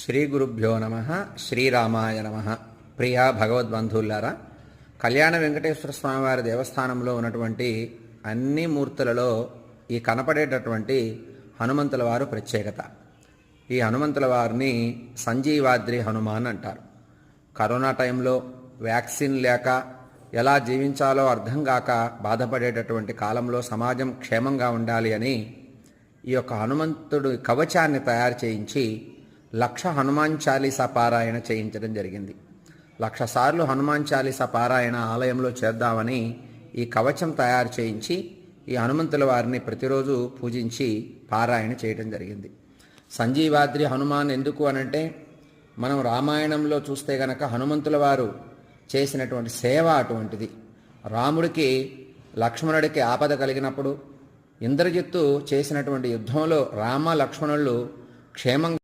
శ్రీ గురుభ్యో నమ. శ్రీరామాయ నమ. ప్రియా భగవద్బంధువులారా, కళ్యాణ వెంకటేశ్వర స్వామివారి దేవస్థానంలో ఉన్నటువంటి అన్ని మూర్తులలో ఈ కనపడేటటువంటి హనుమంతుల వారు ప్రత్యేకత. ఈ హనుమంతుల వారిని సంజీవాద్రి హనుమాన్ అంటారు. కరోనా టైంలో వ్యాక్సిన్ లేక ఎలా జీవించాలో అర్థం కాక బాధపడేటటువంటి కాలంలో సమాజం క్షేమంగా ఉండాలి అని ఈ యొక్క హనుమంతుడు కవచాన్ని తయారు చేయించి 1,00,000 హనుమాన్ చాలీసా పారాయణ చేయించడం జరిగింది. 1,00,000 సార్లు హనుమాన్ చాలీసా పారాయణ ఆలయంలో చేద్దామని ఈ కవచం తయారు చేయించి ఈ హనుమంతుల వారిని ప్రతిరోజు పూజించి పారాయణ చేయడం జరిగింది. సంజీవాద్రి హనుమాన్ ఎందుకు అనంటే, మనం రామాయణంలో చూస్తే గనక హనుమంతుల వారు చేసినటువంటి సేవ అటువంటిది. రాముడికి లక్ష్మణుడికి ఆపద కలిగినప్పుడు ఇంద్రజిత్తు చేసినటువంటి యుద్ధంలో రామ లక్ష్మణులు క్షేమంగా